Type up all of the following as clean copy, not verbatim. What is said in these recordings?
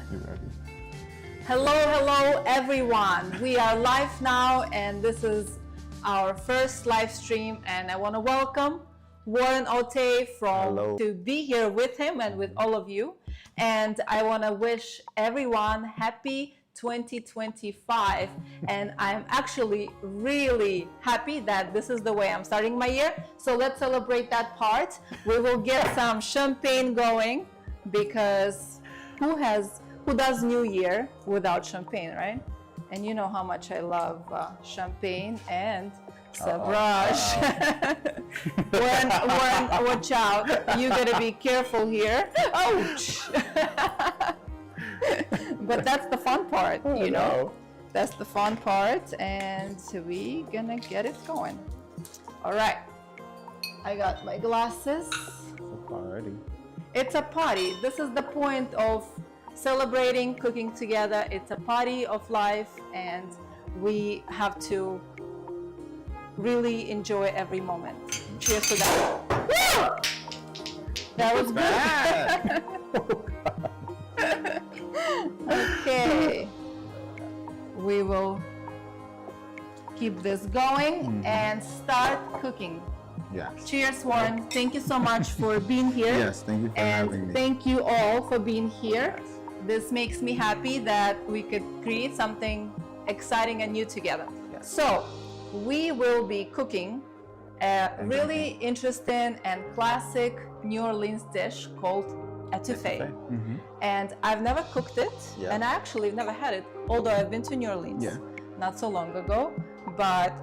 You ready? Hello everyone. We are live now and this is our first live stream, and I want to welcome Warren Ottey to be here with him and with all of you. And I want to wish everyone happy 2025, and I'm actually really happy that this is the way I'm starting my year. So let's celebrate that part. We will get some champagne going, because who does New Year without champagne, right? And you know how much I love champagne and Savage. Warren, watch out. You gotta be careful here. Ouch! But that's the fun part, you know? That's the fun part, and we gonna get it going. All right. I got my glasses. Already. It's a party. This is the point of celebrating, cooking together. It's a party of life, and we have to really enjoy every moment. Cheers to that. Woo! That was good. Okay. We will keep this going and start cooking. Yes. Cheers, Warren. Thank you so much for being here. Yes, thank you for having me. Thank you all for being here. This makes me happy that we could create something exciting and new together. Yes. So, we will be cooking a really interesting and classic New Orleans dish called Étouffée. And I've never cooked it, and I actually never had it, although I've been to New Orleans not so long ago. But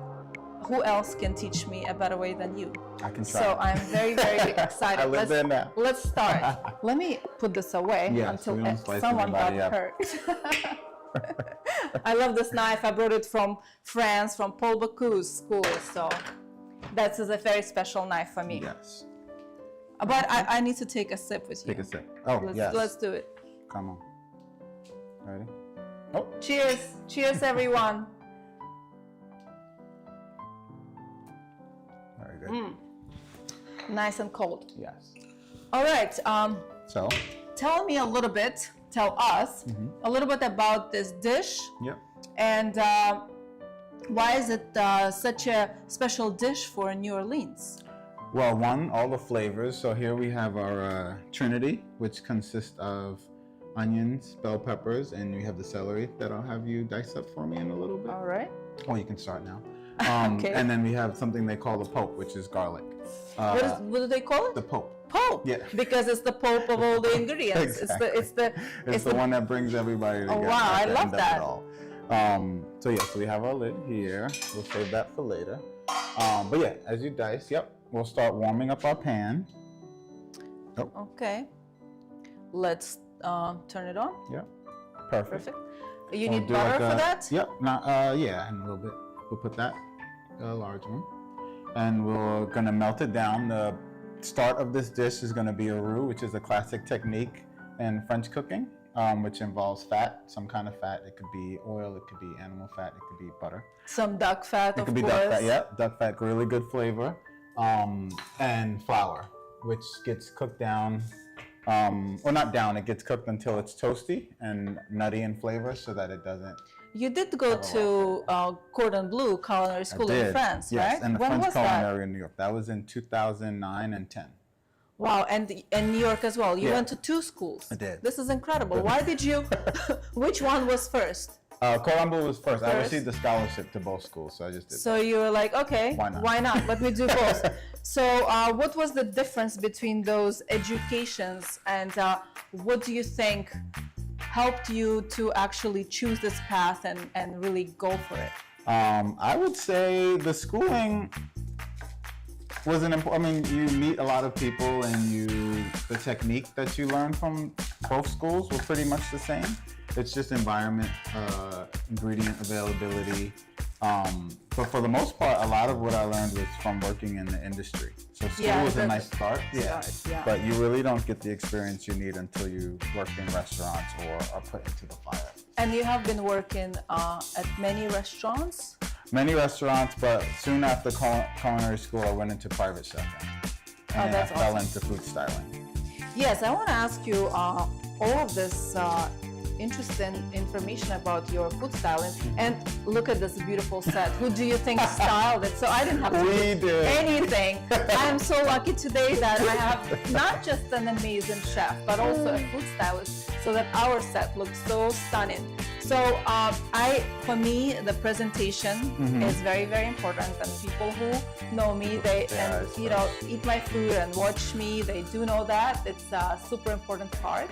who else can teach me a better way than you? I can try. So I'm very, very excited. I live there now. Let's start. Let me put this away until someone got hurt. I love this knife. I brought it from France, from Paul Bocuse school. So that is a very special knife for me. Yes. But I need to take a sip with you. Take a sip. Oh, Let's do it. Come on. Ready? Oh. Cheers. Cheers, everyone. Very good. Nice and cold. Yes. All right. So? Tell me a little bit, tell us a little bit about this dish. Yep. And why is it such a special dish for New Orleans? Well, all the flavors. So here we have our trinity, which consists of onions, bell peppers, and we have the celery that I'll have you dice up for me in a little bit. All right. Oh, you can start now. Okay. And then we have something they call the pope, which is garlic. What do they call it? The pope. Pope. Yeah. Because it's the pope of all the ingredients. Exactly. It's the one that brings everybody together. Oh wow, I love that. So we have our lid here. We'll save that for later. But yeah, as you dice, we'll start warming up our pan. Oh. Okay. Let's turn it on. Yep. Perfect. You need butter for that? Yep. And a little bit. We'll put that, a large one, and we're gonna melt it down. The start of this dish is gonna be a roux, which is a classic technique in French cooking, which involves fat, some kind of fat. It could be oil, it could be animal fat, it could be butter. Some duck fat, of course. It could be duck fat, duck fat, really good flavor. And flour, which gets cooked down, or not down, it gets cooked until it's toasty and nutty in flavor so that it doesn't. You did go to Cordon Bleu Culinary School in France, right? Yes, and the French Culinary in New York. That was in 2009 and 10. Wow, and New York as well. You went to 2 schools. I did. This is incredible. Why did you, which one was first? Cordon Bleu was first. I received the scholarship to both schools, so I just did So you were like, okay, why not? Let me do both. So what was the difference between those educations, and what do you think helped you to actually choose this path and really go for it? I would say the schooling was you meet a lot of people, and the technique that you learn from both schools was pretty much the same. It's just environment, ingredient availability. But for the most part, a lot of what I learned was from working in the industry. So school was a nice start, but you really don't get the experience you need until you work in restaurants or are put into the fire. And you have been working at many restaurants? Many restaurants, but soon after culinary school, I went into private chefing. And then I fell into food styling. Yes, I want to ask you, all of this interesting information about your food styling. And look at this beautiful set. Who do you think styled it? So I didn't have to do anything. I am so lucky today that I have not just an amazing chef, but also a food stylist, so that our set looks so stunning. So for me, the presentation is very, very important. And people who know me, eat my food and watch me, they do know that. It's a super important part.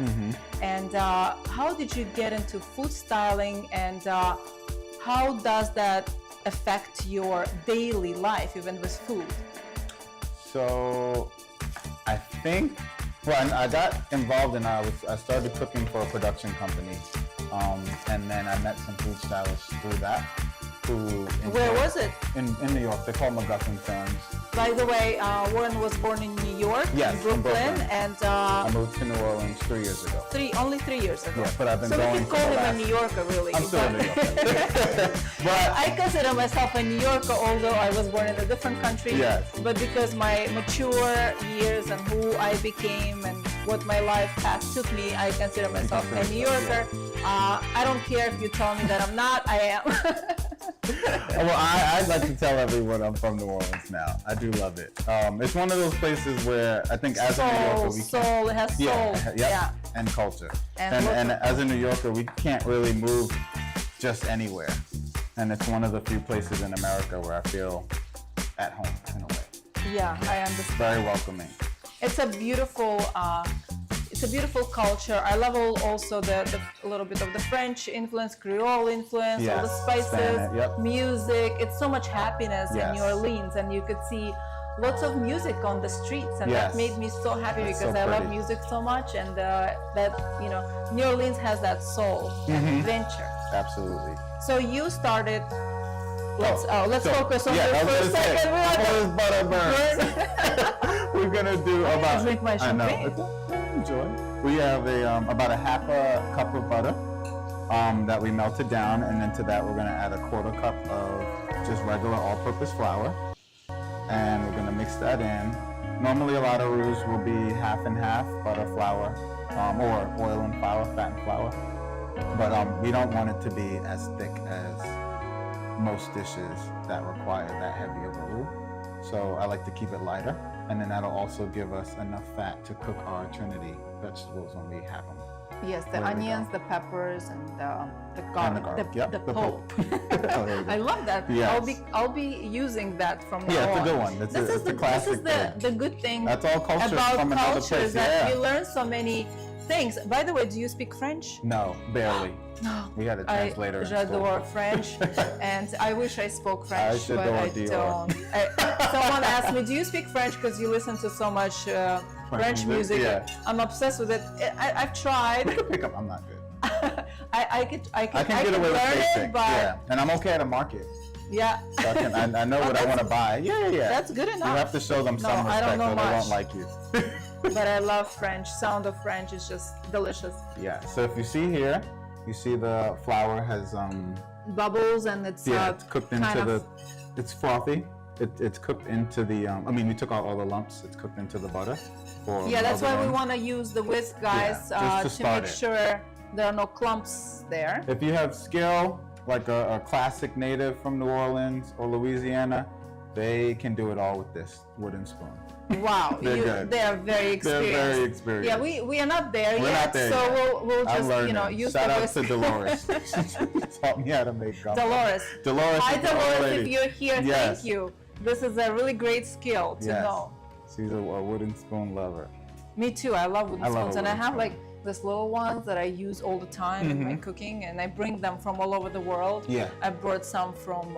And how did you get into food styling, and how does that affect your daily life, even with food? So I think, well, I got involved and I started cooking for a production company. And then I met some food stylists through that. Where was it? In New York. They're called McGuffin Films. By the way, Warren was born in New York, yes, in Brooklyn, and I moved to New Orleans 3 years ago. Only 3 years ago. Yeah, but I've been so going. So we can call him a New Yorker, really. I'm still a New Yorker. But I consider myself a New Yorker, although I was born in a different country. Yes. But because my mature years and who I became and what my life path took me, I consider myself a New Yorker. I don't care if you tell me that I'm not. I am. Well, I'd like to tell everyone I'm from New Orleans now. I do love it. It's one of those places where I think as a New Yorker, we soul, it has soul. Yeah, and culture. And as a New Yorker, we can't really move just anywhere. And it's one of the few places in America where I feel at home in a way. Yeah, I understand. Very welcoming. It's a beautiful culture. I love also a little bit of the French influence, Creole influence, all the spices, music. It's so much happiness in New Orleans, and you could see lots of music on the streets, and that made me so happy because I love music so much, and New Orleans has that soul, that adventure. Absolutely. So you started. Let's focus on this for a second. Butter burns. We're gonna do about. Drink my champagne. Enjoy. We have about a half a cup of butter that we melted down, and then to that we're gonna add a quarter cup of just regular all-purpose flour, and we're gonna mix that in. Normally, a lot of roux will be half and half, butter, flour, or oil and flour, fat and flour. But we don't want it to be as thick as most dishes that require that heavy of a roux. So I like to keep it lighter, and then that'll also give us enough fat to cook our trinity vegetables when we have them. Yes, the onions, the peppers, and the garlic, the pulp. I love that. Yes. I'll be using that from now on. It's a good one. It's a classic. This is the good thing That's all culture about from another culture place. that we learn so many things. By the way, do you speak French? No, barely. No. We had a translator. J'adore French, and I wish I spoke French, but I don't. Someone asked me, "Do you speak French?" Because you listen to so much French music. Yeah. I'm obsessed with it. I've tried. We could pick up. I'm not good. I can get away with learn basic. it, but and I'm okay at a market. Yeah. So I know what I want to buy. Yeah. That's good enough. You have to show them some respect, or they won't like you. But I love French. Sound of French is just delicious. Yeah. So if you see here, you see the flour has bubbles, and it's it's cooked into it's frothy. It's cooked into the we took out all the lumps. It's cooked into the butter. That's why we want to use the whisk, guys, to make sure there are no clumps there. If you have skill, like a classic native from New Orleans or Louisiana, they can do it all with this wooden spoon. Wow, they are very experienced. They're very experienced. Yeah, we are not there We're yet, not there so yet. we'll just use Shout the out whisk. to Dolores. She taught me how to make gumbo. Dolores. Hi, Dolores, if you're here, thank you. This is a really great skill to know. She's a wooden spoon lover. Me too. I love wooden spoons, and I have spoon. these little ones that I use all the time in my cooking, and I bring them from all over the world. Yeah. I brought some from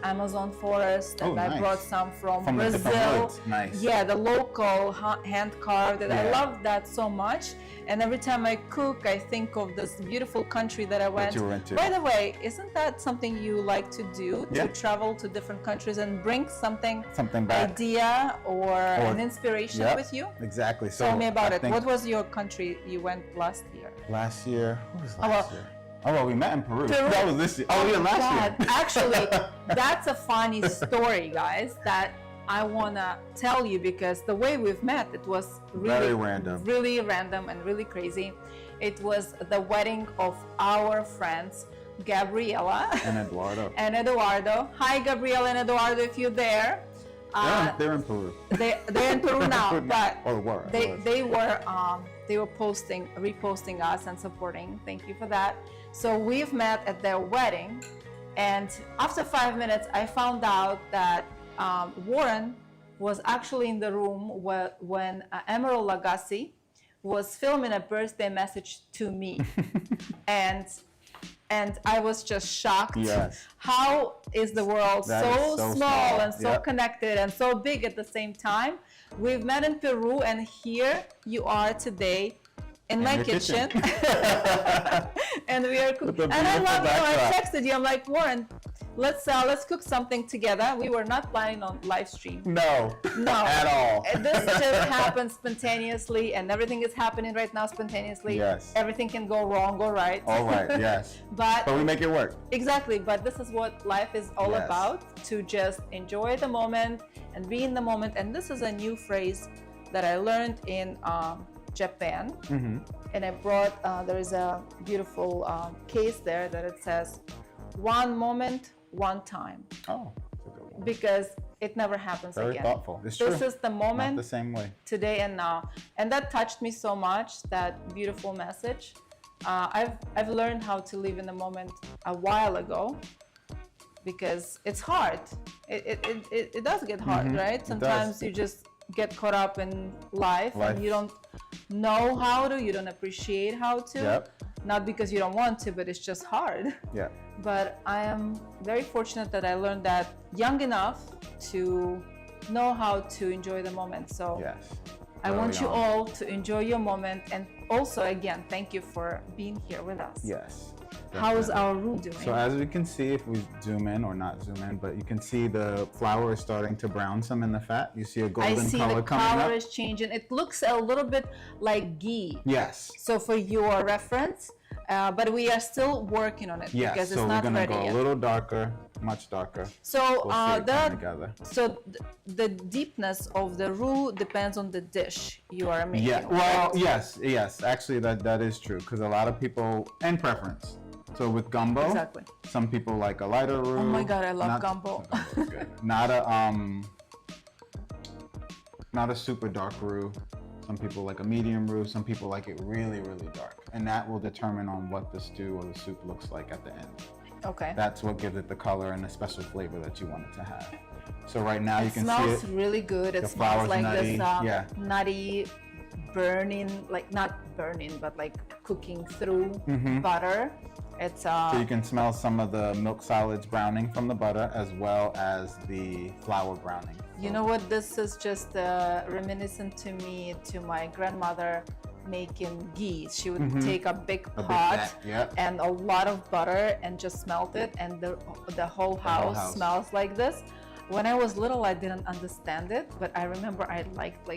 Amazon forest, and I brought some from Brazil. Nice. Yeah, the local hand carved. And I love that so much. And every time I cook, I think of this beautiful country that I went. That you went to. By the way, isn't that something you like to do? To travel to different countries and bring something back. Idea or an inspiration with you? Exactly. So tell me about it. What was your country you went last year? Last year? What was last year? Oh, well, we met in Peru. That was this year. Oh, yeah, last year. Actually, that's a funny story, guys. That I want to tell you, because the way we've met, it was Very random. really random and really crazy. It was the wedding of our friends, Gabriela And Eduardo. and Eduardo. Hi, Gabriela and Eduardo, if you're there. They're in Peru. They're in Peru now, but Or were. they were reposting us and supporting. Thank you for that. So we've met at their wedding, and after 5 minutes, I found out that Warren was actually in the room when Emerald Lagasse was filming a birthday message to me, and I was just shocked. Yes. How is the world so small and so Yep. connected and so big at the same time? We've met in Peru, and here you are today in my kitchen. And we are cooking. And I love you. I texted you. I'm like, Warren, let's cook something together. We were not planning on live stream. No. No. At all. This just happened spontaneously, and everything is happening right now spontaneously. Yes. Everything can go wrong or right. All right, yes. But we make it work. exactly. But this is what life is all Yes. about, to just enjoy the moment and be in the moment. And this is a new phrase that I learned in Japan. Mm-hmm. And I brought, there is a beautiful case there that it says, one moment, one time. Oh, that's a good one. Because it never happens Very again. thoughtful. It's This true. is the moment, Not the same way. today and now. And that touched me so much, that beautiful message. I've learned how to live in the moment a while ago, because it's hard. It does get hard, Mhm. right? It Sometimes does. you just get caught up in life and you don't know how to, you don't appreciate how to. Yep. Not because you don't want to, but it's just hard. Yeah. But I am very fortunate that I learned that young enough to know how to enjoy the moment. So Yes. I want you Early on. all to enjoy your moment. And also, again, thank you for being here with us. Yes. How is definitely. our roux doing? So as we can see, if we zoom in or not zoom in, but you can see the flour is starting to brown some in the fat. You see a I golden see color the coming color up. is changing. It looks a little bit like ghee. Yes. So for your reference, but we are still working on it, Yes. because So it's we're not gonna ready go yet. a little darker, much darker. So We'll see it come the together. the deepness of the roux depends on the dish you are making. Yeah. Well, right? yes. Actually, that is true, because a lot of people, and preference. So with gumbo, Exactly. some people like a lighter roux. Oh my God, I love Not- gumbo. Gumbo's good. Not a super dark roux. Some people like a medium roux. Some people like it really, really dark, and that will determine on what the stew or the soup looks like at the end. Okay. That's what gives it the color and the special flavor that you want it to have. So right now you It can smells see it. really good. It The smells flour's like nutty, this yeah. nutty, burning, like not burning, but like cooking through butter. It's So you can smell some of the milk solids browning from the butter, as well as the flour browning. You know what? This is just reminiscent to me to my grandmother making ghee. She would take a big pot vat, yep. and a lot of butter and just melt it, and the whole house smells like this. When I was little, I didn't understand it, but I remember I liked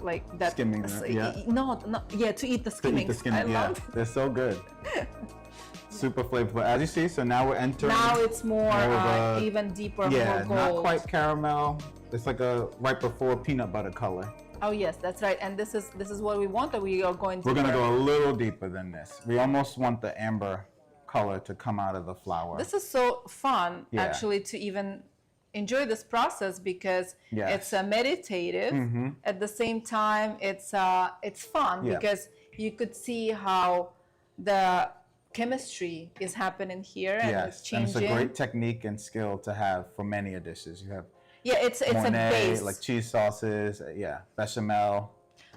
like that. Skimming them, yeah. To eat the To skimming. eat the skin, I yeah, love. they're so good. Super flavorful, as you see. So now we're entering. Now it's more of a- even deeper, yeah, more gold. not quite caramel. It's like a right before peanut butter color. Oh yes, that's right. And this is what we want. Or we are going to. We're gonna go a little deeper than this. We almost want the amber color to come out of the flour. This is so fun, Yeah. actually, to even enjoy this process, because Yes. it's meditative. At the same time, it's fun, Yeah. because you could see how the chemistry is happening here, and it's Yes, and changing. it's a great technique and skill to have for many dishes. You have Yeah, it's a Mornay, base. like cheese sauces, bechamel.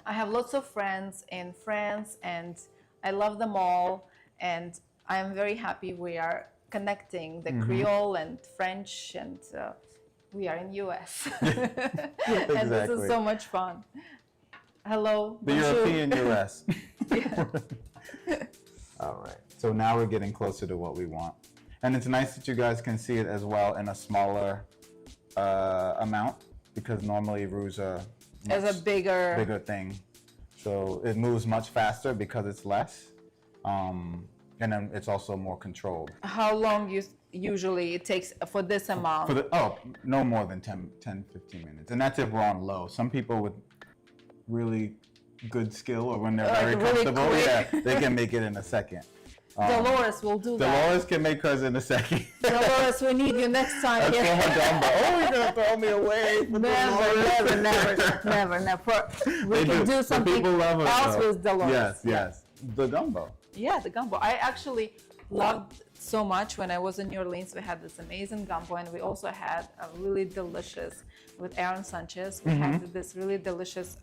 I have lots of friends in France, and I love them all, and I am very happy we are connecting the Creole and French, and we are in US. And this is Exactly. so much fun. Hello. The bonjour. European US. Yeah. All right. So now we're getting closer to what we want. And it's nice that you guys can see it as well in a smaller amount, because normally roux are As a bigger. bigger thing. So it moves much faster because it's less. and then it's also more controlled. How long usually it takes for this amount? No more than 10, 15 minutes. And that's if we're on low. Some people with really good skill or when they're very really comfortable, quick. they can make it in a second. Dolores will do that. Dolores can make hers in a second. Dolores, we need you next time. That's for her gumbo. Oh, you're gonna throw me away. Never. We can do something else with Dolores. Yes. The gumbo. Yeah, the gumbo. I actually loved so much when I was in New Orleans. We had this amazing gumbo, and we also had a really delicious with Aaron Sanchez. We had this really delicious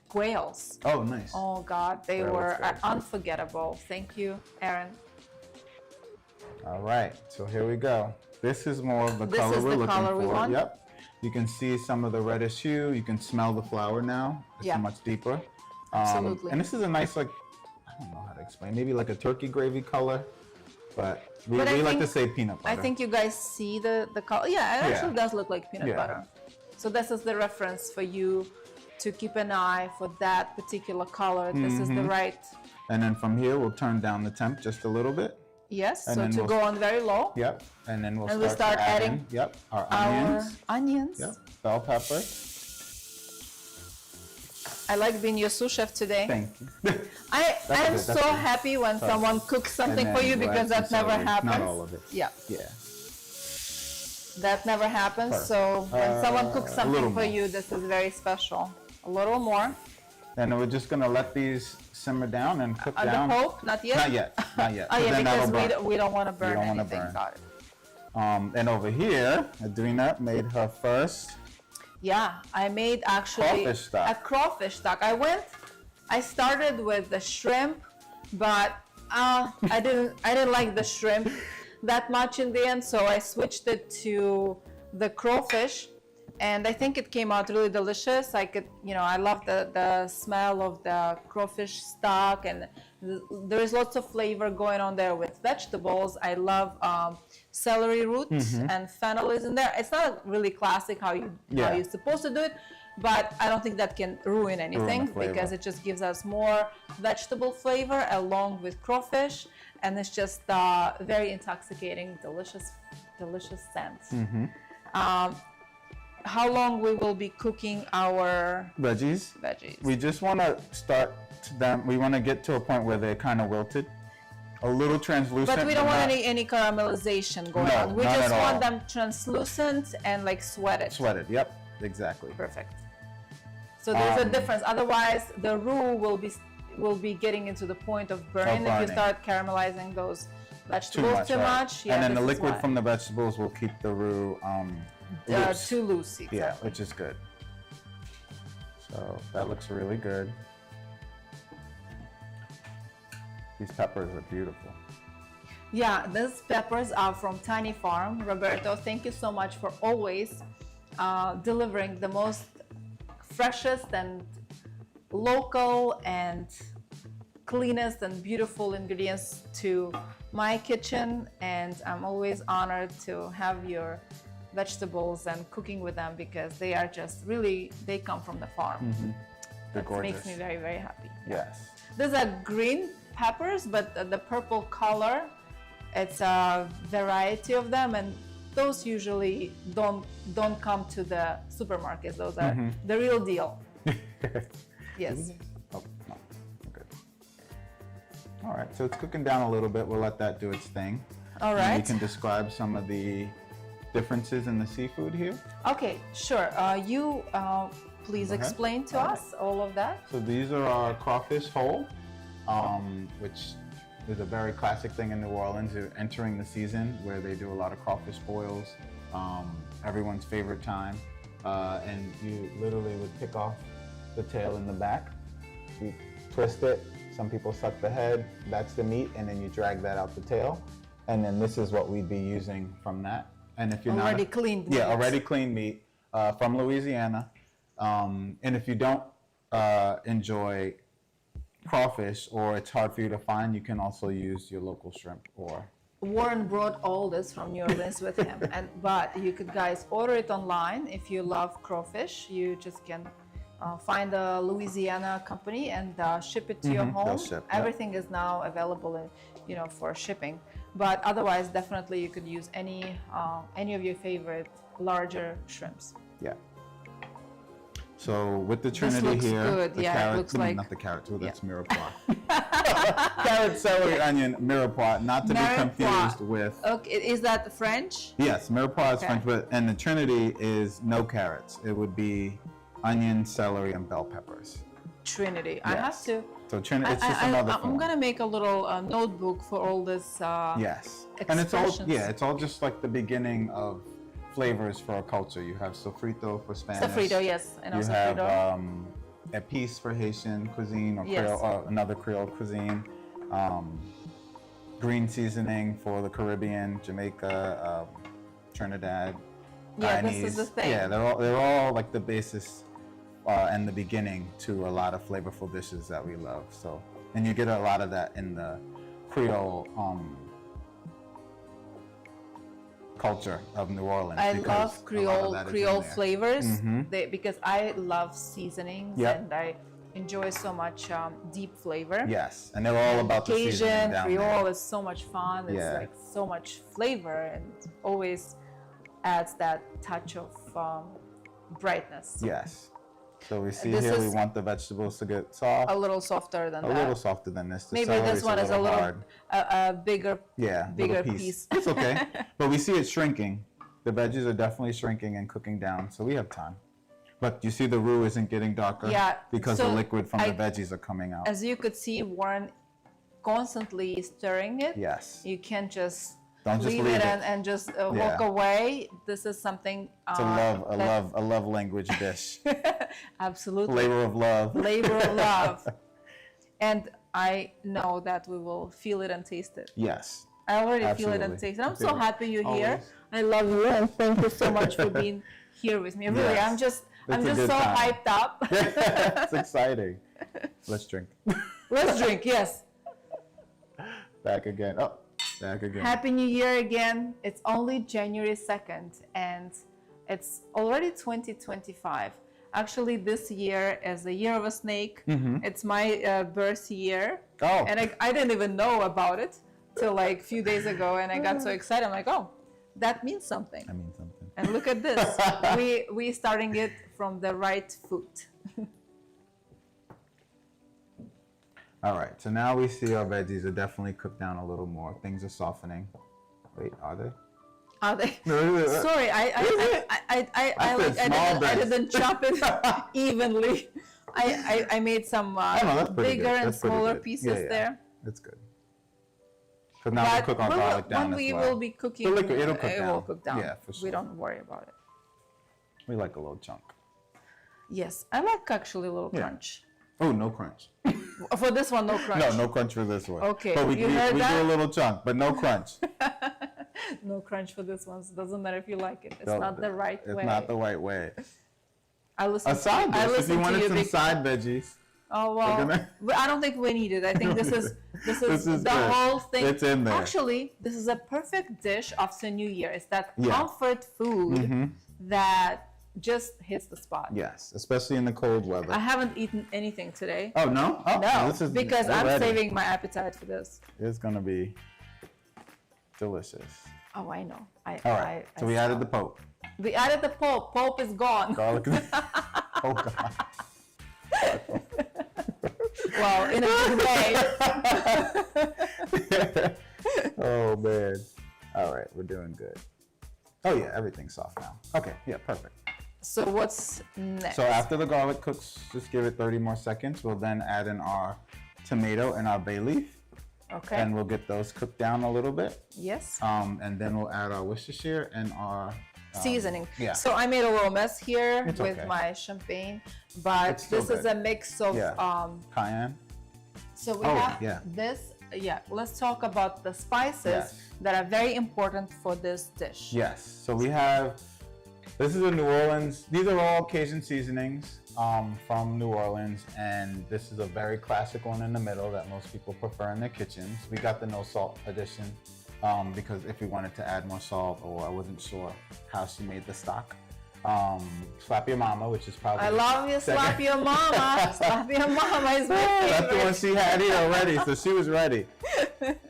quails. Oh, nice. Oh God, they were unforgettable. Thank you, Aaron. All right, so here we go. This is more of the color we're looking for. Yep. You can see some of the reddish hue. You can smell the flour now. It's much deeper. Absolutely. And this is a nice, like, I don't know how to explain. Maybe like a turkey gravy color, but we like to say peanut butter. I think you guys see the color. Yeah, it actually does look like peanut butter. So this is the reference for you to keep an eye for that particular color. This is the right. And then from here, we'll turn down the temp just a little bit. Yes, so to go on very low. Yep, and then we'll start adding our onions. Onions. Yep, bell pepper. I like being your sous chef today. Thank you. I am so happy when someone cooks something for you because that never happens. Not all of it. Yeah. Yeah. That never happens. So when someone cooks something for you, this is very special. A little more. And we're just gonna let these simmer down and cook down. The Pope? Not yet? Not yet. Oh yeah, because we don't want to burn anything. Got it. And over here, Edvina made her first. Yeah, I made actually a crawfish stock. I started with the shrimp, but I didn't like the shrimp that much in the end, so I switched it to the crawfish. And I think it came out really delicious. I love the smell of the crawfish stock, and there is lots of flavor going on there with vegetables. I love celery roots and fennel is in there. It's not really classic how you're supposed to do it, but I don't think that can ruin anything because it just gives us more vegetable flavor along with crawfish, and it's just very intoxicating, delicious scent. How long we will be cooking our veggies? We just want to start them. We want to get to a point where they're kind of wilted, a little translucent. But we don't want any caramelization going on. We just want them translucent and like sweated. Sweated. Yep. Exactly. Perfect. So there's a difference. Otherwise, the roux will be getting into the point of burning if you start caramelizing those vegetables too much. Yeah, and then the liquid from the vegetables will keep the roux. Too loose, exactly. Yeah, which is good. So that looks really good. These peppers are beautiful. Yeah, these peppers are from Tiny Farm. Roberto, thank you so much for always delivering the most freshest and local and cleanest and beautiful ingredients to my kitchen. And I'm always honored to have your vegetables and cooking with them because they are just really, they come from the farm. They're gorgeous. Makes me very, very happy. Yes. These are green peppers, but the purple color, it's a variety of them, and those usually don't come to the supermarkets. Those are the real deal. Yes. Oh, no. Okay. All right, so it's cooking down a little bit. We'll let that do its thing. All right. And you can describe some of the differences in the seafood here? Okay, sure. You please explain to us all of that. So these are our crawfish whole, which is a very classic thing in New Orleans. You're entering the season where they do a lot of crawfish boils, everyone's favorite time. And you literally would pick off the tail in the back, you twist it, some people suck the head, that's the meat, and then you drag that out the tail. And then this is what we'd be using from that. And if you're already cleaned meat. Yeah, already cleaned meat from Louisiana. And if you don't enjoy crawfish or it's hard for you to find, you can also use your local shrimp or. Warren brought all this from New Orleans with him, but you could guys order it online if you love crawfish. You just can find a Louisiana company and ship it to your home. They'll ship, yeah. Everything is now available, for shipping. But otherwise, definitely you could use any of your favorite larger shrimps. Yeah. So with the Trinity looks here, good. the Yeah, it carrot, looks like- not the carrot, too, that's mirepoix. Carrot, celery, onion, mirepoix, not to be confused with. Okay, is that French? Yes, mirepoix is Okay. French, but and the Trinity is no carrots. It would be onion, celery, and bell peppers. Trinity. I have Yes. to. So Trinity, it's just another I'm form. gonna make a little notebook for all this. Yes, and it's all expressions. it's all just like the beginning of flavors for a culture. You have sofrito for Spanish. Sofrito, yes, I know You have sofrito. épices for Haitian cuisine or Yes. Creole, or another Creole cuisine. Green seasoning for the Caribbean, Jamaica, Trinidad, Yeah, this Guyanese. is the thing. Yeah, they're all like the basis and the beginning to a lot of flavorful dishes that we love. So, and you get a lot of that in the Creole culture of New Orleans. I because love a lot of Creole that is in Creole there. flavors Mhm. because I love seasonings Yep. and I enjoy so much deep flavor. Yes, and they're all about the seasoning Cajun, down Creole there. is so much fun. It's Yeah. like so much flavor and always adds that touch of brightness. Yes. So we see This here we is want the vegetables to get soft, A little softer than a that. little softer than this. The Maybe celery's this one is a little hard. a bigger. Yeah, bigger little piece. It's okay, but we see it shrinking. The veggies are definitely shrinking and cooking down, so we have time. But you see the roux isn't getting darker Yeah, because so the liquid from I- the veggies are coming out. As you could see, Warren constantly stirring it. Yes. You can't just Don't just leave leave it it. and just walk Yeah. away. This is something. It's a love language dish. Absolutely. Flavor of love. Labor of love. And I know that we will feel it and taste it. Yes. I already feel it and Absolutely. taste it. I'm Feel so it. happy you're here. Always. I love you and thank you so much for being here with me. Really, Yes. I'm just It's a good so time. hyped up. It's exciting. Let's drink. Let's drink, yes. Back again. Oh, back again. Happy New Year again. It's only January 2nd and it's already 2025. Actually, this year is the year of a snake. It's my birth year. Oh. And I didn't even know about it till like a few days ago, and I got so excited. I'm like, oh, that means something. I mean something. And look at this. we starting it from the right foot. All right, so now we see our veggies are definitely cooked down a little more. Things are softening. Wait, are they? Are they? No, Sorry, I didn't chop it evenly. I made some that's pretty bigger good. and That's pretty smaller good. pieces Yeah, yeah. there. That's good. Because now we'll cook our garlic down when as we well. will be cooking, The liquid, it'll cook it down. will cook down. Yeah, for sure. We don't worry about it. We like a little chunk. Yes, I like actually a little Yeah. crunch. Oh, no crunch. For this one, no crunch. No crunch for this one. Okay, But we you heard do that? a little chunk, but no crunch. No crunch for this one. So it doesn't matter if you like it. It's No, not the right way. It's not the right way. I listen. A side I dish, if listen you to wanted you some big- side veggies. Oh well, gonna- but I don't think we need it. I think this is This is the good. whole thing. It's in there. Actually, this is a perfect dish after New Year. It's that Yeah. comfort food that just hits the spot. Yes, especially in the cold weather. I haven't eaten anything today. Oh, no? Oh, No, this is because I'm ready. saving my appetite for this. It's going to be delicious. Oh, I know. All right, so we added the Pope. We added the pulp. Pulp is gone. Garlic. Oh, God. Well, in a good way. Oh, man. All right, we're doing good. Oh, yeah, everything's soft now. Okay, yeah, perfect. So what's next? So after the garlic cooks, just give it 30 more seconds. We'll then add in our tomato and our bay leaf. Okay. And we'll get those cooked down a little bit. Yes. And then we'll add our Worcestershire and our Seasoning. yeah. So I made a little mess here It's with okay. my champagne, but It's still this is good. a mix of Yeah. Cayenne. so we Oh, have yeah. this. Yeah, let's talk about the spices Yes. that are very important for this dish. Yes. So we have. This is a New Orleans. These are all Cajun seasonings from New Orleans, and this is a very classic one in the middle that most people prefer in their kitchens. We got the no salt edition because if we wanted to add more salt, or I wasn't sure how she made the stock. Slap Your Mama, which is probably I love you, Slap Your Mama. Slap Your Mama is my favorite. That's the one she had here already, so she was ready.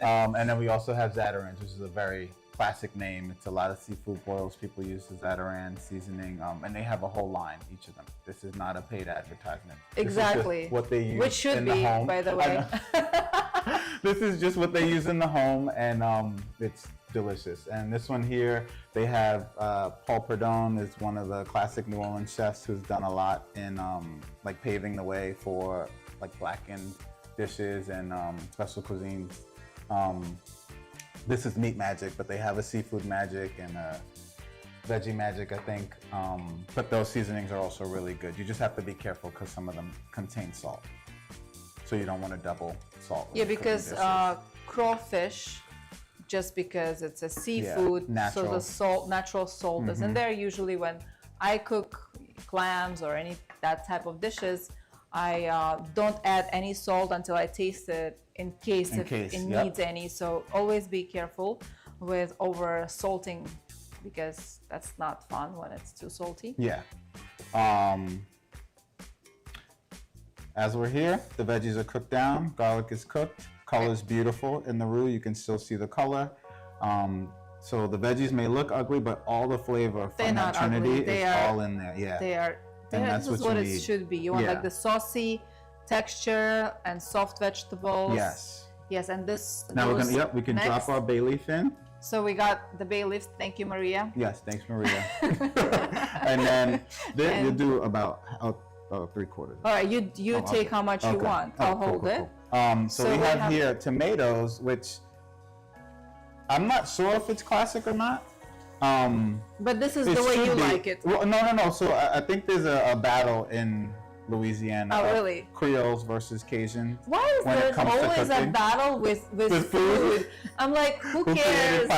And then we also have Zatarans, which is a very classic name. It's a lot of seafood boils people use the Zataran seasoning, and they have a whole line, each of them. This is not a paid advertisement. Exactly. What they use Which should in be, the home. by the way. This is just what they use in the home, and it's delicious. And this one here, they have Paul Perdon is one of the classic New Orleans chefs who's done a lot in like paving the way for like blackened dishes and special cuisines. This is meat magic, but they have a seafood magic and a veggie magic, I think. But those seasonings are also really good. You just have to be careful because some of them contain salt. So you don't want to double salt. Yeah, because crawfish, just because it's a seafood, so the salt, natural salt is in there. Usually when I cook clams or any that type of dishes, I don't add any salt until I taste it in case it needs any. So always be careful with over salting because that's not fun when it's too salty. Yeah. As we're here, the veggies are cooked down, garlic is cooked, color's beautiful in the roux, you can still see the color. So the veggies may look ugly, but all the flavor from that trinity is all in there. Yeah. They are. And that's what it should be. You want like the saucy texture and soft vegetables. Yes. Yes, and this. Now we're gonna. Yep, we can drop our bay leaf in. So we got the bay leaf. Thank you, Maria. Yes, thanks, Maria. And then you do about 3/4. All right, you take how much you want. I'll hold it. So we have here tomatoes, which I'm not sure if it's classic or not. But this is the way you like it. Well, no. So I think there's a battle in Louisiana. Oh, really? Creoles versus Cajun. Why is there always a battle with food? I'm like, who cares?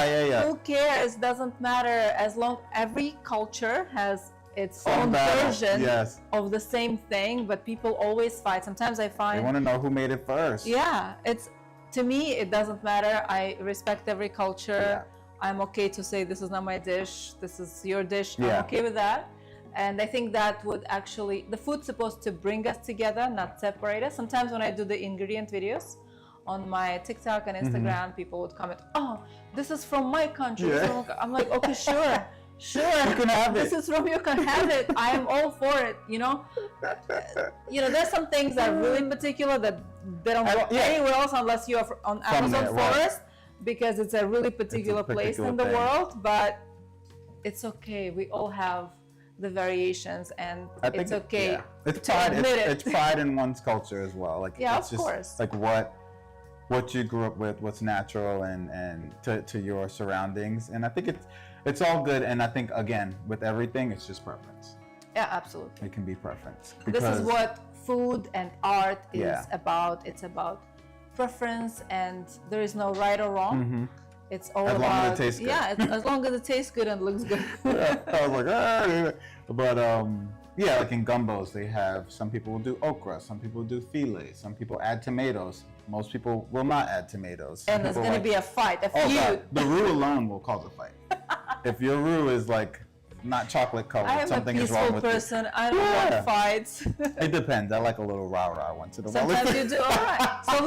Who cares? Doesn't matter as long every culture has its own version of the same thing, but people always fight. Sometimes I find they want to know who made it first. Yeah, to me it doesn't matter. I respect every culture. Yeah. I'm okay to say this is not my dish, this is your dish. I'm okay with that. And I think that would actually, the food's supposed to bring us together, not separate us. Sometimes when I do the ingredient videos on my TikTok and Instagram, people would comment, oh, this is from my country. I'm like, okay, sure. You can have it. This is from you can have it. I am all for it, you know. There's some things that are really particular that they don't go anywhere else unless you're on Amazon forest. Because it's a really particular place in the world, but it's okay. We all have the variations, and it's okay. Yeah. It's pride in one's culture as well. Like it's of course. Like what you grew up with, what's natural, and to your surroundings. And I think it's all good. And I think again with everything, it's just preference. Yeah, absolutely. It can be preference. This is what food and art is about. It's about preference, and there is no right or wrong. It's all as about long as it tastes good. as long as it tastes good and looks good. I was like, but like in gumbos, they have some people will do okra, some people do filet, some people add tomatoes. Most people will not add tomatoes. And there's going to be a fight, a feud. God. The roux alone will cause a fight. If your roux is like not chocolate colored, something is wrong with it. I'm a peaceful person. I don't want fights. It depends. I like a little rah-rah once in a while. Sometimes you do. All right. So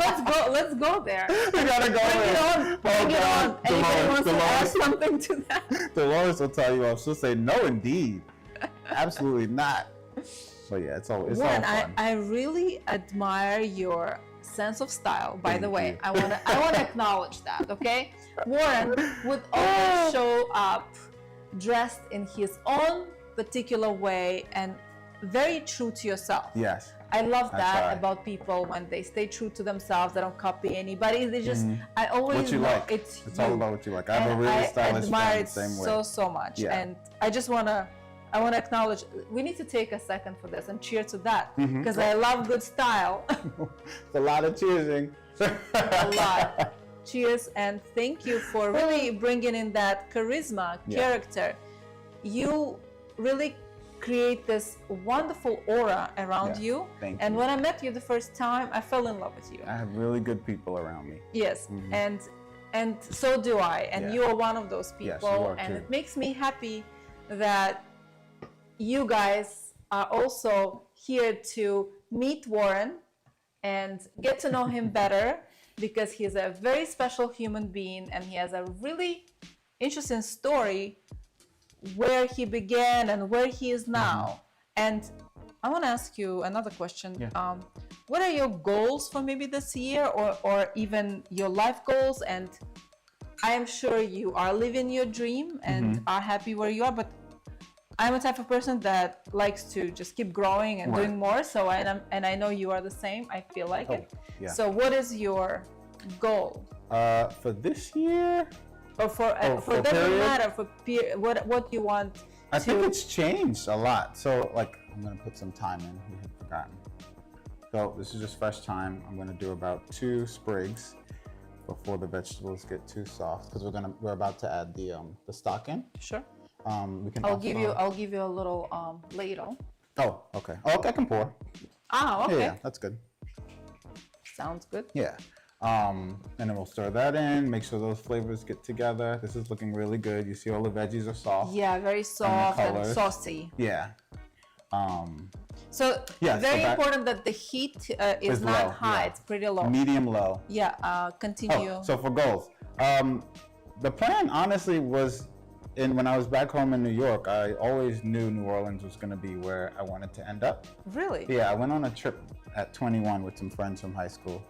let's go there. We gotta go there. Bring it on. Anybody wants to add something to that? Dolores will tell you off. She'll say, no, indeed. Absolutely not. But yeah, it's all fun. I really admire your sense of style. By the way, I want to acknowledge that. Okay, Warren would always show up dressed in his own particular way and very true to yourself. Yes. I love that about people when they stay true to themselves. They don't copy anybody. They just, I always what you like. It's all about what you like. I have a really stylish friend the same way. So much. Yeah. And I just want to acknowledge, we need to take a second for this and cheer to that because I love good style. It's a lot of cheersing. A lot. Cheers, and thank you for really bringing in that charisma, character. You really create this wonderful aura around you. Thank and you. When I met you the first time, I fell in love with you. I have really good people around me. Yes, and so do I. And you are one of those people. Yes, you are too. And it makes me happy that you guys are also here to meet Warren and get to know him better, because he's a very special human being and he has a really interesting story where he began and where he is now. And I want to ask you another question. Yeah. What are your goals for maybe this year, or even your life goals? And I am sure you are living your dream and are happy where you are, but I'm a type of person that likes to just keep growing and doing more. So I know you are the same. I feel like it. Yeah. So what is your goal? For this year? Or for doesn't matter, for what you want. I think it's changed a lot. So like, I'm gonna put some thyme in, we had forgotten. So this is just fresh thyme. I'm gonna do about 2 sprigs before the vegetables get too soft, because we're about to add the stock in. Sure. We can. I'll give you a little ladle. Oh, okay. Oh, I can pour. Ah, okay. Yeah, that's good. Sounds good. Yeah. And then we'll stir that in, make sure those flavors get together. This is looking really good. You see all the veggies are soft. Yeah, very soft and saucy. Yeah. So very important that the heat is not low, high. yeah. It's pretty low. Medium low. Yeah. Continue. Oh, so for goals, the plan honestly was, when I was back home in New York, I always knew New Orleans was going to be where I wanted to end up. Really? Yeah, I went on a trip at 21 with some friends from high school,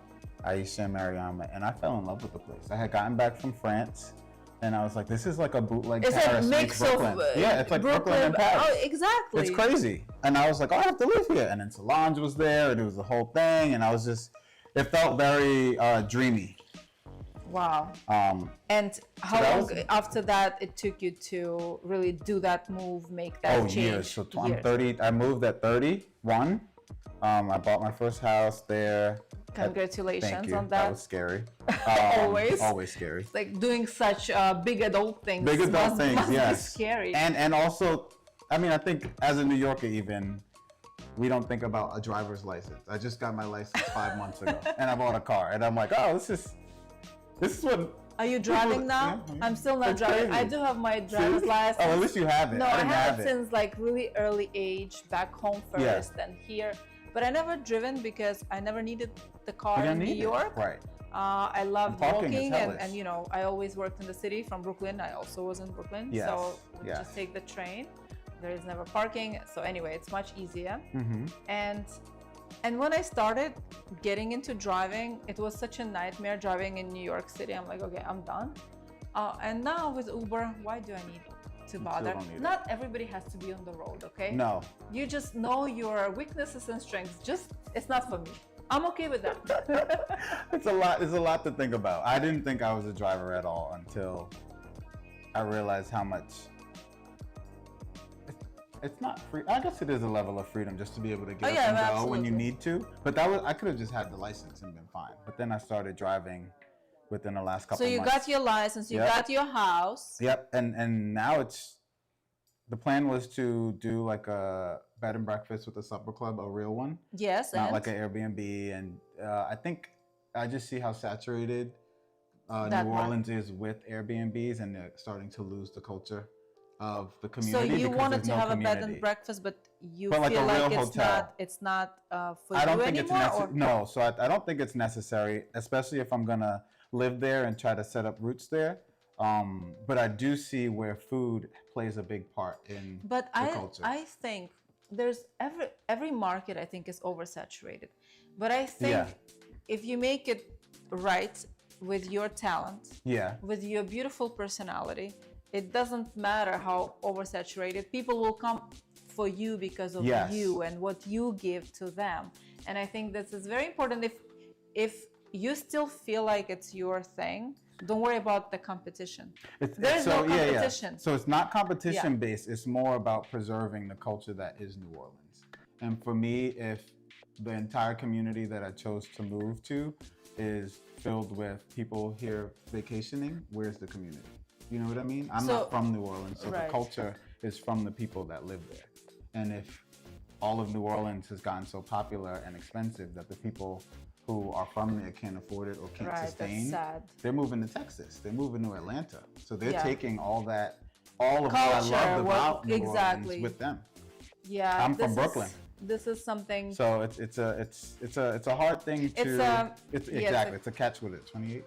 Aisha and Mariam, and I fell in love with the place. I had gotten back from France, and I was like, this is like a bootleg it's Paris a mix of yeah, it's like Brooklyn and Paris. Oh, exactly. It's crazy. And I was like, oh, I have to live here. And then Solange was there, and it was the whole thing, and it felt very dreamy. Wow. And how long after that it took you to really do that move, make that change? Years. So I'm 30. I moved at 31. I bought my first house there. Congratulations on that. That was scary. Always scary. It's like doing such big adult things. Big adult things, yes. Be scary. And also, I mean, I think as a New Yorker even, we don't think about a driver's license. I just got my license 5 months ago, and I bought a car, and I'm like, oh, this is what. Are you driving now? Yeah. I'm still not driving. Crazy. I do have my driver's license. Oh, at least you have it. No, I have it since like really early age, back home first, then here. But I never driven because I never needed the car in New York. Right. I loved walking, and you know, I always worked in the city from Brooklyn. I also was in Brooklyn, so we just take the train. There is never parking, so anyway, it's much easier. And when I started getting into driving, it was such a nightmare driving in New York City. I'm like, okay, I'm done. And now with Uber, why do I need to bother? Not everybody has to be on the road, okay? No. You just know your weaknesses and strengths. It's not for me. I'm okay with that. It's a lot to think about. I didn't think I was a driver at all until I realized how much. It's not free. I guess it is a level of freedom just to be able to get up and go when you need to. But I could have just had the license and been fine. But then I started driving within the last couple of months. So you got your license, you got your house. Yep, and now the plan was to do like a bed and breakfast with a supper club, a real one. Yes, not like an Airbnb. And I think I just see how saturated New Orleans is with Airbnbs, and they're starting to lose the culture of the community. So you wanted to have a bed and breakfast, but you feel like it's not for I don't you think anymore? No, so I don't think it's necessary, especially if I'm gonna live there and try to set up roots there. But I do see where food plays a big part in the culture. I think there's every market I think is oversaturated, but I think if you make it right with your talent, with your beautiful personality, it doesn't matter how oversaturated. People will come for you because of you and what you give to them. And I think this is very important. If you still feel like it's your thing, don't worry about the competition. There's no competition. So it's not competition based. It's more about preserving the culture that is New Orleans. And for me, if the entire community that I chose to move to is filled with people here vacationing, where's the community? You know what I mean? I'm not from New Orleans, so the culture is from the people that live there. And if all of New Orleans has gotten so popular and expensive that the people who are from there can't afford it or can't sustain, they're moving to Texas. They're moving to Atlanta. So they're taking all of what I love about New Orleans with them. Yeah, I'm from Brooklyn. This is something. So it's a hard thing to. It's a catch with it. 28.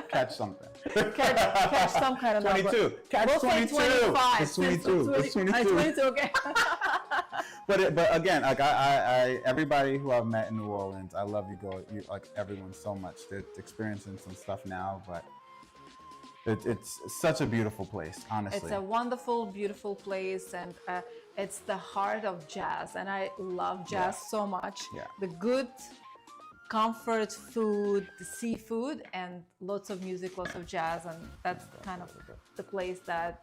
Catch something. catch some kind of 22. Number. Catch we'll 22. 25. It's 22. It's 22. 22. Okay. But again, like I everybody who I've met in New Orleans, I love you like everyone so much. They're experiencing some stuff now, but it's such a beautiful place, honestly. It's a wonderful, beautiful place, and it's the heart of jazz, and I love jazz so much. Yeah. The good comfort food, the seafood, and lots of music, lots of jazz, and that's kind of the place that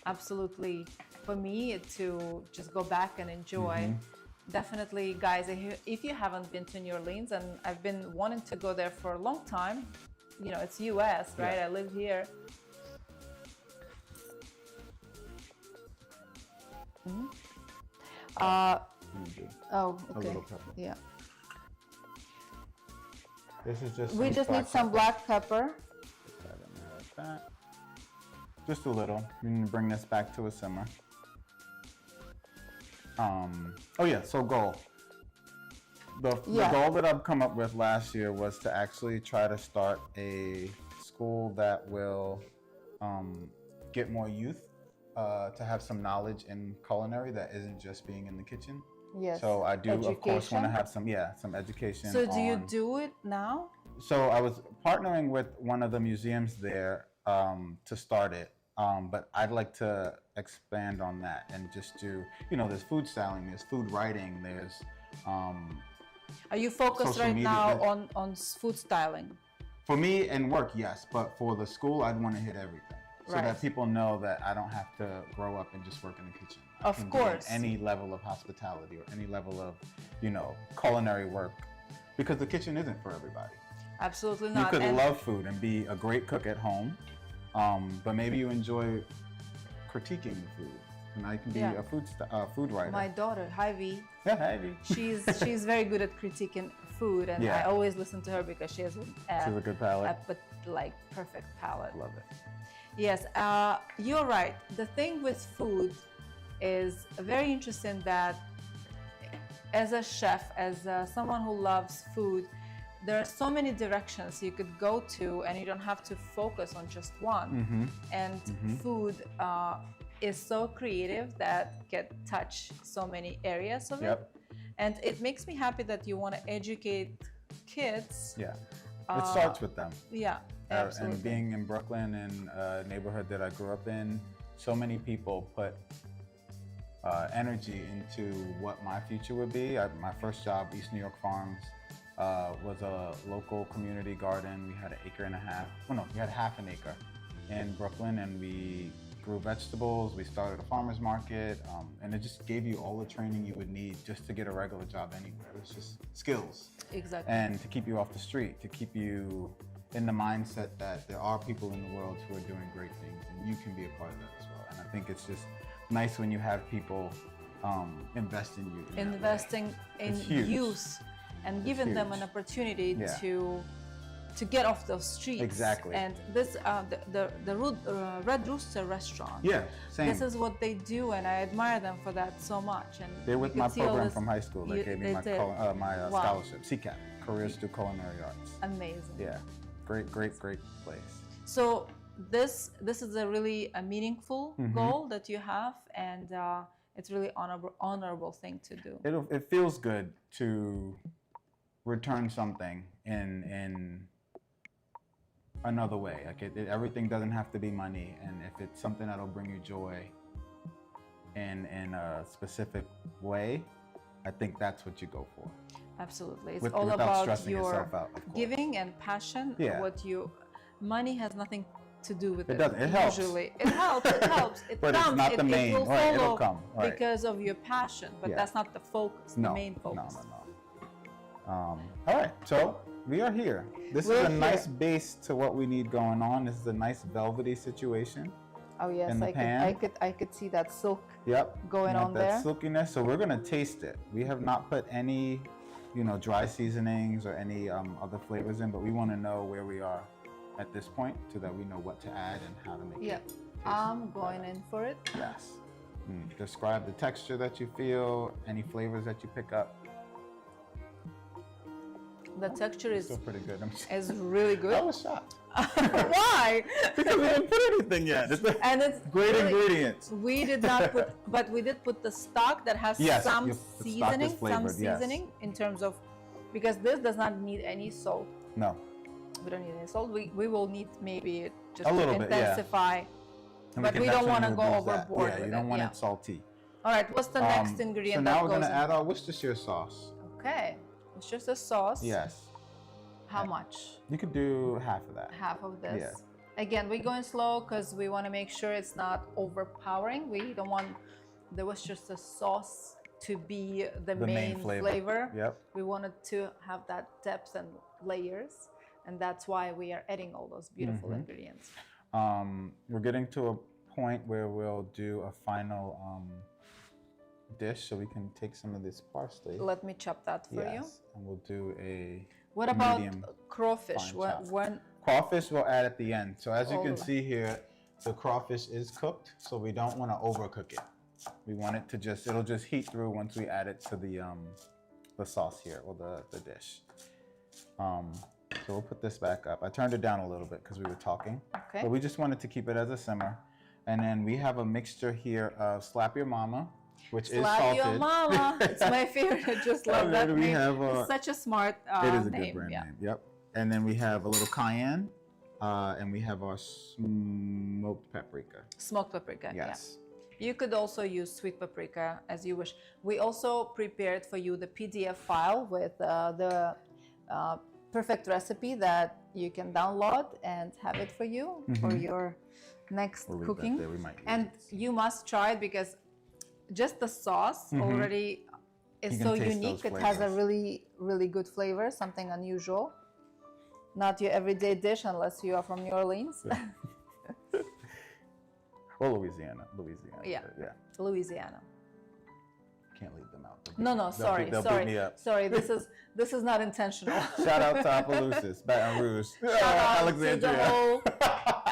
absolutely, for me, to just go back and enjoy. Definitely, guys, if you haven't been to New Orleans, and I've been wanting to go there for a long time, you know, it's US, right? Yeah. I live here. Oh, A okay. little pepper. Yeah. This is just. We just need some black pepper. Put that in there like that. Just a little. We can bring this back to a simmer. Oh yeah, so goal. The goal that I've come up with last year was to actually try to start a school that will get more youth to have some knowledge in culinary that isn't just being in the kitchen. Yes. So I do, Education. of course, want to have some education. So do you do it now? So I was partnering with one of the museums there to start it, but I'd like to expand on that and just do, you know, there's food styling, there's food writing, there's. Are you focused social right media, now on food styling? For me and work, yes, but for the school, I'd want to hit everything. So Right. that people know that I don't have to grow up and just work in the kitchen. Of I can course. do any level of hospitality or any level of, you know, culinary work, because the kitchen isn't for everybody. Absolutely You not. could And love food and be a great cook at home, but maybe you enjoy critiquing the food. And I can be Yeah. a food writer. my daughter, Ivy, Yeah, maybe. she's very good at critiquing food, and Yeah. I always listen to her because she has She has a good palate. like perfect palate. Love it. Yes, you're right. The thing with food is very interesting that as a chef, as someone who loves food, there are so many directions you could go to, and you don't have to focus on just one. And food is so creative that can touch so many areas of it. And it makes me happy that you want to educate kids. Yeah. It starts with them. Yeah, absolutely. And being in Brooklyn, in a neighborhood that I grew up in, so many people put energy into what my future would be. My first job, East New York Farms, was a local community garden. We had 1.5 acres. Well, no, we had half an acre in Brooklyn, and we grew vegetables. We started a farmer's market, and it just gave you all the training you would need just to get a regular job anywhere. It was just skills. Exactly. And to keep you off the street, to keep you in the mindset that there are people in the world who are doing great things, and you can be a part of that as well. And I think it's just nice when you have people invest in you. Investing in It's huge. youth and giving them an huge. opportunity Yeah. to get off those streets. Exactly. And this the Red Rooster restaurant. Yeah, same. This is what they do, and I admire them for that so much. And They're with you my could see all program this- from high school. They gave me they my did. Wow. scholarship, CCAP, Careers Through Culinary Arts. Amazing. Yeah, great place. So this is a really a meaningful goal that you have, and it's really honorable thing to do. It feels good to return something in another way. Like everything doesn't have to be money, and if it's something that'll bring you joy in a specific way, I think that's what you go for. Absolutely, it's Without all about stressing your yourself out, of course. giving and passion. Yeah. Money has nothing to do with it. It doesn't. It helps. Usually, it helps. It helps. It But it's comes. not the main. It will Right, it'll follow come, right. because of your passion, but Yeah. that's not the focus. No, the main focus. No. All right, so we are here. This We're is a here. nice base to what we need going on. This is a nice velvety situation. Oh yes, In the pan. I could see that silk. Yep. Going Got on that there. silkiness. So we're gonna taste it. We have not put any, dry seasonings or any other flavors in, but we want to know where we are at this point so that we know what to add and how to make Yeah, it. I'm going in for it. Yes. Describe the texture that you feel, any flavors that you pick up. The texture is Still pretty good. is really good. I was shocked. Why? Because we didn't put anything yet. And it's great really, ingredients. We did not put, but we did put the stock that has some seasoning, in terms of, because this does not need any salt. No. We don't need any salt. We will need maybe just a to little intensify, bit, but we don't want to go overboard. Yeah, you don't want it salty. All right, what's the next ingredient? So now we're going to add our Worcestershire sauce. Okay, it's just a sauce. Yes. How much? You could do half of that. Half of this. Yeah. Again, we're going slow because we want to make sure it's not overpowering. We don't want the Worcestershire sauce to be the main flavor. Yep. We wanted to have that depth and layers, and that's why we are adding all those beautiful ingredients. We're getting to a point where we'll do a final dish, so we can take some of this parsley. Let me chop that for you. And we'll do a What about crawfish? When crawfish we'll add at the end. So as you can see here, the crawfish is cooked, so we don't want to overcook it. We want it to it'll just heat through once we add it to the sauce here, or the dish. So we'll put this back up. I turned it down a little bit because we were talking. Okay. But we just wanted to keep it as a simmer. And then we have a mixture here of Slap Your Mama, which is salted. Slap Your Mama. It's my favorite. I just love that name. It's such a smart name. It is a name. good brand name. Yep. And then we have a little cayenne, and we have our smoked paprika. Smoked paprika. Yes. Yeah. You could also use sweet paprika as you wish. We also prepared for you the PDF file with the perfect recipe that you can download and have it for you for your next cooking. And you must try it because just the sauce already is so unique. It has a really, really good flavor, something unusual. Not your everyday dish unless you are from New Orleans. Yeah. Or Louisiana. Yeah. Louisiana. Can't leave them out. No, sorry. Sorry, this is not intentional. Shout out to Opelousas, Baton Rouge, Shout out Alexandria, to the whole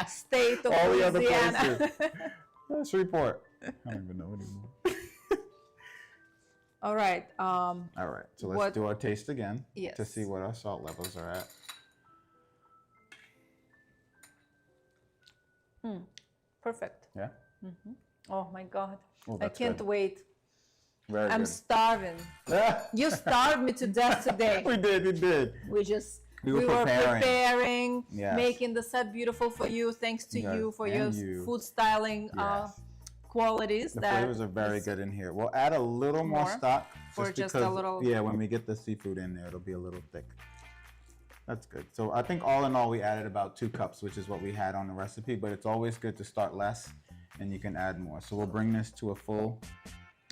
state of all Louisiana. the other places. Let's report. I don't even know anymore. All right. All right. So let's do our taste again to see what our salt levels are at. Perfect. Yeah. Oh my God. Oh, I can't wait. Very I'm good. starving. You starved me to death today. We did. We were preparing, making the set beautiful for you. Thanks to you for your food styling qualities. The flavors are very good in here. We'll add a little more stock. For just a little. Yeah, when we get the seafood in there, it'll be a little thick. That's good. So I think all in all, we added about 2 cups, which is what we had on the recipe, but it's always good to start less and you can add more. So we'll bring this to a full,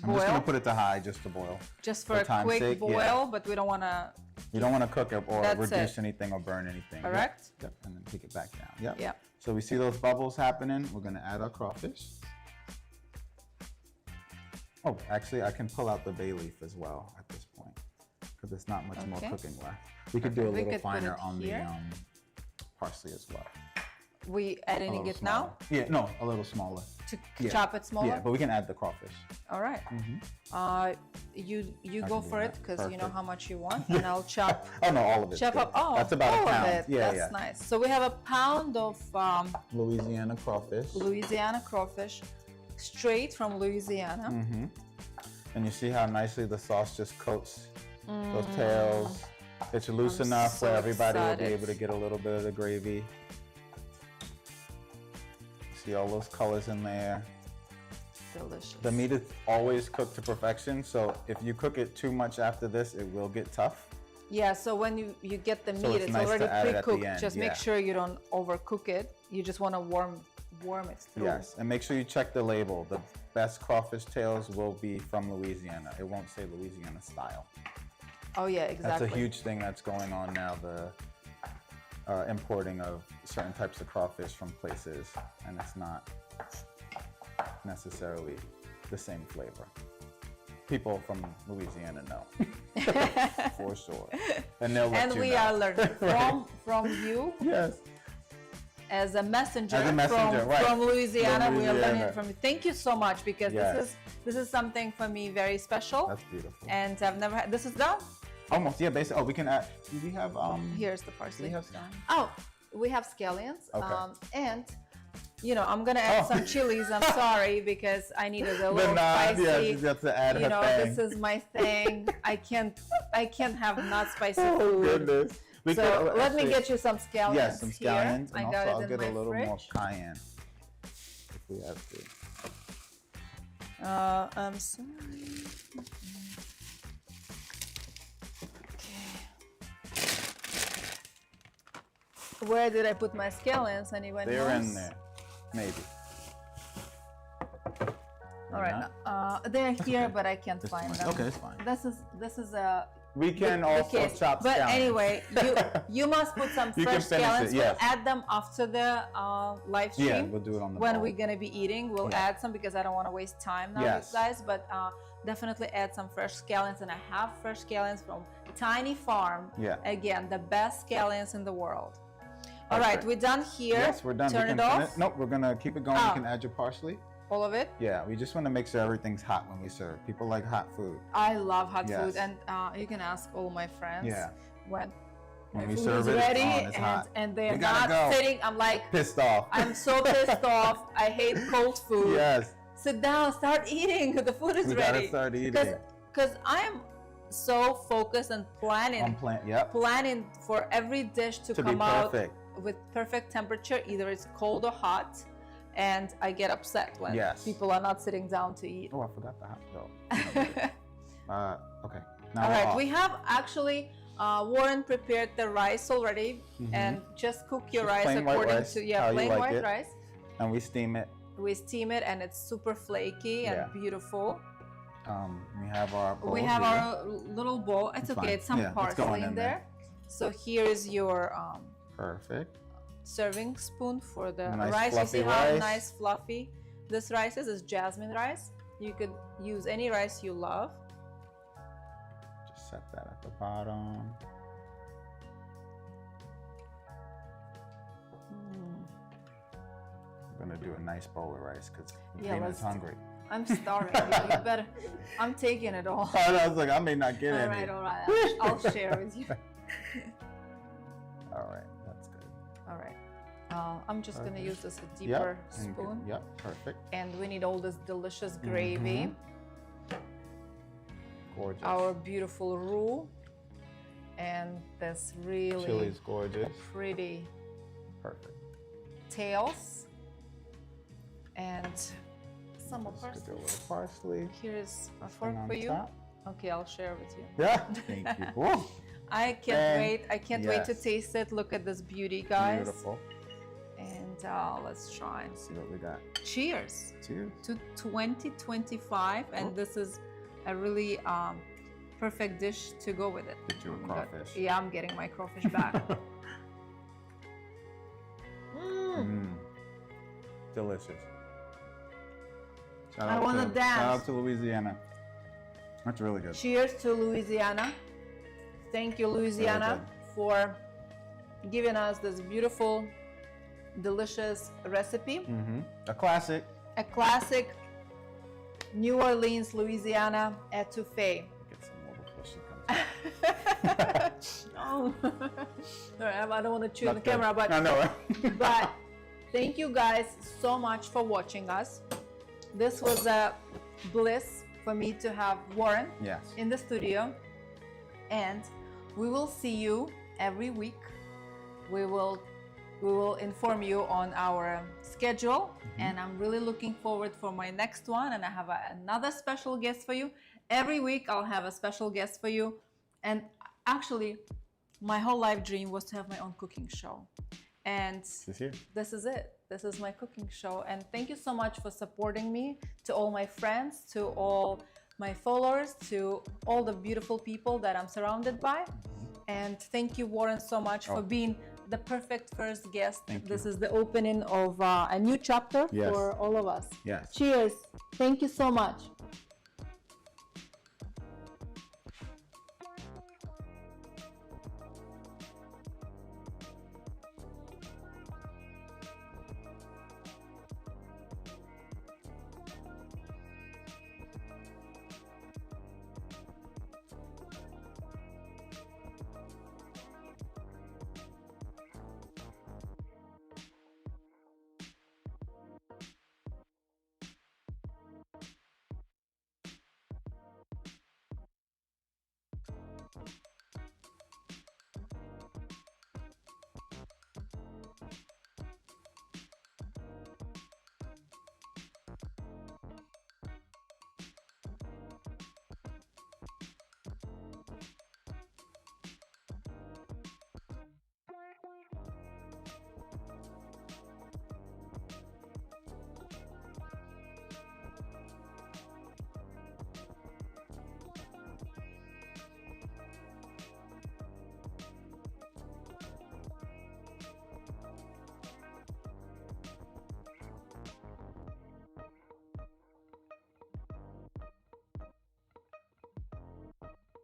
I'm just going to put it to high just to boil. Just for a quick boil, but we don't want to. We don't want to cook it or reduce anything or burn anything. Correct? Yep. And then take it back down. Yep. So we see those bubbles happening. We're going to add our crawfish. Oh, actually, I can pull out the bay leaf as well at this point because there's not much more cooking left. We could do a little finer on the parsley as well. We adding it now? Yeah, no, a little smaller. To chop it smaller? Yeah, but we can add the crawfish. All right. You go for it because you know how much you want, and I'll chop. Oh no, all of it. Chop up. Oh, that's about all a pound. Of it. That's nice. So we have a pound of Louisiana crawfish. Louisiana crawfish, straight from Louisiana. And you see how nicely the sauce just coats those tails. It's loose enough where everybody will be able to get a little bit of the gravy. See all those colors in there. Delicious. The meat is always cooked to perfection, so if you cook it too much after this, it will get tough. Yeah, so when you get the meat, it's nice already pre-cooked. Just make sure you don't overcook it. You just want to warm it through. Yes, and make sure you check the label. The best crawfish tails will be from Louisiana. It won't say Louisiana style. Oh yeah, exactly. That's a huge thing that's going on now, the importing of certain types of crawfish from places, and it's not necessarily the same flavor. People from Louisiana know, for sure, and they'll let you know. And we are learning from you. Yes. as a messenger, right. from Louisiana. From We are learning Louisiana. from you. Thank you so much, because this is something for me very special. That's beautiful. And I've never had. This is done. Almost, yeah. Basically, we can add. Do we have Here's the parsley. Do we have scallions? Oh, we have scallions. Okay. And I'm gonna add some chilies. I'm sorry, because I needed a little spicy. Yeah, you have to add her thing. This is my thing. I can't have not spicy Oh food. goodness. So let me get you some scallions. Yes, some scallions. Here. And I got also it I'll in get a my little fridge. more cayenne if we have to. I'm sorry. Okay. Where did I put my scallions? Anyone knows? They're in there, maybe. All right, they're here, but I can't find them. Okay, it's fine. This is a. We can also chop but scallions. Anyway, you must put some fresh scallions. Yes. We'll add them after the live stream. Yeah, we'll do it on the when ball. we're gonna be eating. We'll add some, because I don't want to waste time now, you guys. But definitely add some fresh scallions, and I have fresh scallions from Tiny Farm. Yeah. Again, the best scallions in the world. All right, we're done here. Yes, we're done. Turn it off. Nope, we're gonna keep it going. You can add your parsley. All of it? Yeah, we just want to make sure everything's hot when we serve. People like hot food. I love hot food, and you can ask all my friends when we food serve is it, ready, it's hot. and they're not sitting. I'm like pissed off. I'm so pissed off. I hate cold food. Yes. Sit down, start eating. The food is we ready. Gotta start eating. Because I'm so focused and planning for every dish to come out with perfect temperature. Either it's cold or hot. And I get upset when people are not sitting down to eat. Oh, I forgot the hot dog. Okay. Now all right, we have actually Warren prepared the rice already, and just cook your rice according to plain white rice. And we steam it. We steam it, and it's super flaky and beautiful. We have our bowl. We have our little bowl. It's okay. It's some parsley in there. So here is your perfect serving spoon for the nice rice. You see how rice. nice fluffy this rice is? It's jasmine rice. You could use any rice you love. Just set that at the bottom. I'm gonna do a nice bowl of rice because Edvina's hungry. I'm starving. You better. I'm taking it all. I was like, I may not get any. All right. I'll share with you. All right, that's good. All right. I'm just gonna use this a deeper spoon. Yep, perfect. And we need all this delicious gravy. Gorgeous. Our beautiful roux, and this really chili's gorgeous. Pretty. Perfect. Tails. And some of parsley. Here's a fork for you. Top. Okay, I'll share with you. Yeah, thank you. Whoa. I can't wait. I can't wait to taste it. Look at this beauty, guys. Beautiful. And let's try and see what we got. Cheers. Cheers. To 2025, and this is a really perfect dish to go with it. Get you a crawfish. Yeah, I'm getting my crawfish back. Delicious. I want to dance. Shout out to Louisiana. That's really good. Cheers to Louisiana. Thank you, Louisiana, for giving us this beautiful, delicious recipe. A classic. A classic New Orleans, Louisiana étouffée. Get some more before she comes. Oh. All right, I don't want to chew the camera, but I know. But thank you guys so much for watching us. This was a bliss for me to have Warren in the studio, and we will see you every week. We will inform you on our schedule, and I'm really looking forward for my next one, and I have another special guest for you. Every week I'll have a special guest for you, and actually my whole life dream was to have my own cooking show, and this is it. This is my cooking show, and thank you so much for supporting me, to all my friends, to all my followers, to all the beautiful people that I'm surrounded by. And thank you, Warren, so much for being the perfect first guest. This is the opening of a new chapter for all of us. Yes. Cheers. Thank you so much.